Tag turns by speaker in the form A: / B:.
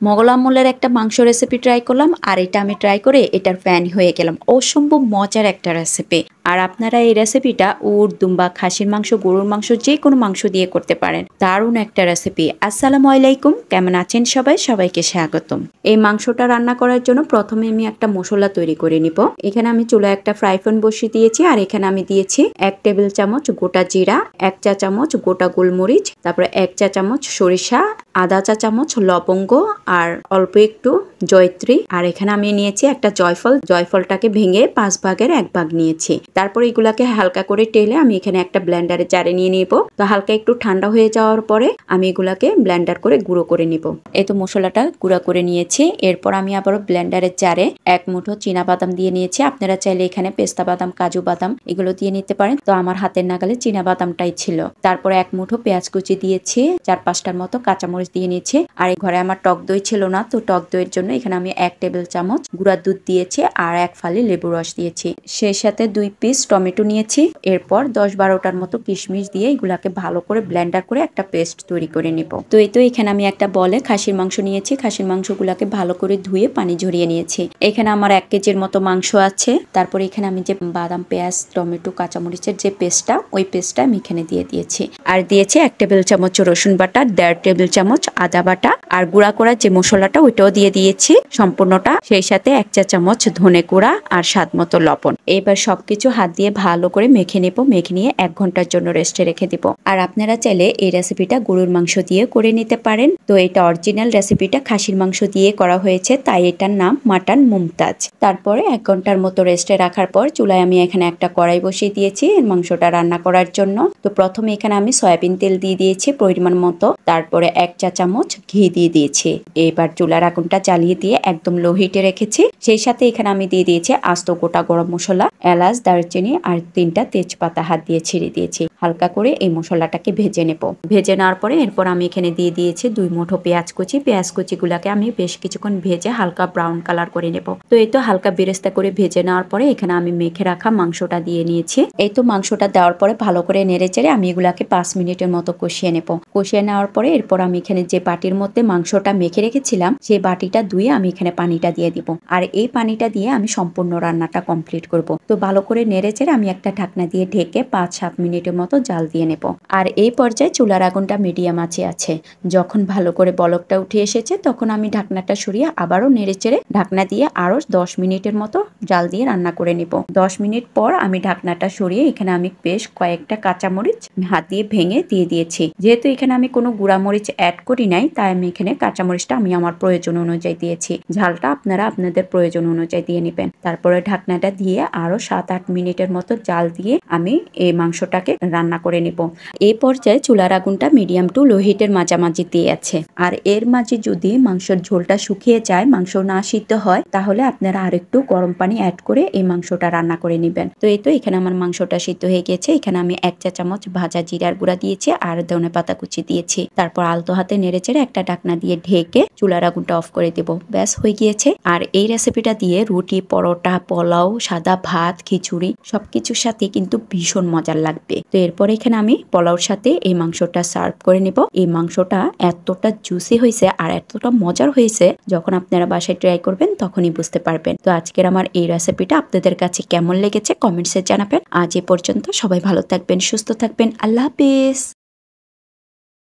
A: মোগল আমলের একটা মাংস রেসিপি ট্রাই করলাম, আর এটা আমি ট্রাই করে এটার ফ্যান হয়ে গেলাম। অসম্ভব মজার একটা রেসিপি। আর আপনারা এই রেসিপিটা উট, দুম্বা, খাসির মাংস, গরুর মাংস, যে কোনো মাংস দিয়ে করতে পারেন। দারুণ একটা রেসিপি। আসসালামু আলাইকুম, কেমন আছেন সবাই? সবাইকে স্বাগতম। এই মাংসটা রান্না করার জন্য প্রথমে আমি একটা মশলা তৈরি করে নিব। এখানে আমি চুলায় একটা ফ্রাই প্যান বসিয়ে দিয়েছি, আর এখানে আমি দিয়েছি 1 টেবিল চামচ গোটা জিরা, 1 চা চামচ গোটা গোলমরিচ, তারপরে 1 চা চামচ সরিষা, আধা চা চামচ লবঙ্গ, আর অল্প একটু জয়ত্রী। আর এখানে আমি নিয়েছি একটা জয়ফল। জয়ফলটাকে ভেঙে 5 ভাগের 1 ভাগ নিয়েছি। তারপর এগুলাকে হালকা করে টেলে আমি এখানে একটা ব্লেন্ডারে জারে নিয়ে নিব। তো হালকা একটু ঠান্ডা হয়ে যাওয়ার পরে আমি এগুলাকে ব্লেন্ডার করে গুঁড়ো করে নিব। এই তো মশলাটা গুঁড়া করে নিয়েছি। এরপর আমি আবারও ব্লেন্ডারের জারে 1 মুঠো চীনা বাদাম দিয়ে নিয়েছি। আপনারা চাইলে এখানে পেস্তা বাদাম, কাজু বাদাম এগুলো দিয়ে নিতে পারেন। তো আমার হাতের নাগালে চীনা বাদামটাই ছিল। তারপরে 1 মুঠো পেঁয়াজ কুচি দিয়েছি, 4-5টার মতো কাঁচামরিচ দিয়ে নিয়েছি। আর এই ঘরে আমার টক দই ছিল না, তো টক দইয়ের জন্য এখানে আমি 1 টেবিল চামচ গুঁড়া দুধ দিয়েছি, আর 1 ফালি লেবু রস দিয়েছি। সেই সাথে 2 পিস টমেটো নিয়েছি। এরপর 10-12টার মতো কিশমিশ দিয়ে এগুলাকে ভালো করে ব্লেন্ডার করে একটা পেস্ট তৈরি করে নিব। তো এই তো এখানে আমি একটা বলে খাসির মাংস নিয়েছি। খাসির মাংসগুলাকে ভালো করে ধুয়ে পানি ঝরিয়ে নিয়েছি। এখানে আমার 1 কেজির মতো মাংস আছে। তারপর এখানে আমি যে বাদাম, পেঁয়াজ, টমেটো, কাঁচামরিচের যে পেস্টটা, ওই পেস্টটা আমি এখানে দিয়ে দিয়েছি। আর দিয়েছি 1 টেবিল চামচ রসুন বাটা, 1.5 টেবিল চামচ আদা বাটা, আর গুঁড়া করা যে মশলাটা ওইটাও দিয়ে দিয়েছি সম্পূর্ণটা। সেই সাথে 1 চা চামচ ধনে গুঁড়া আর স্বাদ মতো লবণ। এবার সবকিছু হাত দিয়ে ভালো করে মেখে নেব। মেখে নিয়ে 1 ঘন্টার জন্য রেস্টে রেখে দিব। আর আপনারা চাইলে এই রেসিপিটা গরুর মাংস দিয়ে করে নিতে পারেন। তো এটা অরিজিনাল রেসিপিটা খাসির মাংস দিয়ে করা হয়েছে, তাই এটার নাম মাটন মুমতাজ। তারপরে 1 ঘন্টার মতো রেস্টে রাখার পর চুলায় আমি এখানে একটা কড়াই বসিয়ে দিয়েছি মাংসটা রান্না করার জন্য। তো প্রথমে এখানে আমি সয়াবিন তেল দিয়ে দিয়েছি পরিমাণ মতো। তারপরে 1 চা চামচ ঘি দিয়ে দিয়েছি। এবার চুলার আগুনটা জ্বালিয়ে দিয়ে একদম লো হিটে রেখেছি। সেই সাথে এখানে আমি দিয়ে দিয়েছি আস্ত গোটা গরম মশলা, এলাচ, দারচিনি আর 3টা তেজপাতা হাত দিয়ে ছিঁড়ে দিয়েছি। হালকা করে এই মশলাটাকে ভেজে নেব। ভেজে নেওয়ার পরে এরপর আমি এখানে দিয়ে দিয়েছি 2 মুঠো পেঁয়াজ কুচি। পেঁয়াজ কুচিগুলাকে আমি বেশ কিছুক্ষণ ভেজে হালকা ব্রাউন কালার করে নেব। তো এই তো হালকা বেরেস্তা করে ভেজে নেওয়ার পরে এখানে আমি মেখে রাখা মাংসটা দিয়ে নিয়েছি। এই তো মাংসটা দেওয়ার পরে ভালো করে নেড়ে চেড়ে আমি এগুলাকে 5 মিনিটের মতো কষিয়ে নেব। কষিয়ে নেওয়ার পরে এরপর আমি এখানে যে বাটির মধ্যে মাংসটা মেখে রেখেছিলাম, সেই বাটিটা ধুয়ে আমি এখানে পানিটা দিয়ে দিব। আর এই পানিটা দিয়ে আমি সম্পূর্ণ রান্নাটা কমপ্লিট করব। তো ভালো করে নেড়ে চেড়ে আমি একটা ঢাকনা দিয়ে ঢেকে 5-7 মিনিটের মতো জাল দিয়ে নেব। আর এই পর্যায়ে চুলার আগুনটা মিডিয়াম আঁচে আছে। যখন ভালো করে বলকটা উঠে এসেছে তখন আমি ঢাকনাটা সরিয়ে আবারও নেড়ে চেড়ে ঢাকনা দিয়ে আরো 10 মিনিটের মতো জাল দিয়ে রান্না করে নিব। 10 মিনিট পর আমি ঢাকনাটা সরিয়ে এখানে আমি বেশ কয়েকটা কাঁচামরিচ হাত দিয়ে ভেঙে দিয়ে দিয়েছি। যেহেতু এখানে আমি কোনো গুঁড়ামরিচ অ্যাড করি নাই, তাই আমি এখানে কাঁচামরিচটা আমি আমার প্রয়োজন অনুযায়ী দিয়েছি। ঝালটা আপনারা আপনাদের প্রয়োজন অনুযায়ী দিয়ে নেবেন। তারপরে ঢাকনাটা দিয়ে আরো 7-8 মিনিটের মতো জাল দিয়ে আমি এই মাংসটাকে রান্না করে নেব। এই পর্যায়ে চুলার আগুনটা মিডিয়াম টু লো হিটের মাঝামাঝি দিয়ে আছে। আর এর মাঝে যদি মাংসের ঝোলটা শুকিয়ে যায়, মাংস না সিদ্ধ হয়, তাহলে আপনারা আরেকটু গরম পানি অ্যাড করে এই মাংসটা রান্না করে নেবেন। তো এই তো এখানে আমার মাংসটা সিদ্ধ হয়ে গেছে। এখানে আমি 1 চা চামচ ভাজা জিরার গুঁড়া দিয়েছি আর ধনে পাতা কুচি দিয়েছি। তারপর আলতো হাতে নেড়ে চেড়ে একটা ঢাকনা দিয়ে ঢেকে চুলার আগুনটা অফ করে দেব। ব্যাস হয়ে গিয়েছে। আর এই রেসিপিটা দিয়ে রুটি, পরোটা, পোলাও, সাদা ভাত, খিচুড়ি সবকিছুর সাথে কিন্তু ভীষণ মজার লাগবে। তো এরপর এখানে আমি পোলাওর সাথে এই মাংসটা সার্ভ করে নেব। এই মাংসটা এতটা জুসি হয়েছে আর এতটা মজার হয়েছে, যখন আপনারা বাসায় ট্রাই করবেন তখনই বুঝতে পারবেন। তো আজকের আমার এই রেসিপিটা আপনাদের কাছে কেমন লেগেছে কমেন্টসে জানাবেন। আজ এ পর্যন্ত। সবাই ভালো থাকবেন, সুস্থ থাকবেন। আল্লাহ হাফেজ।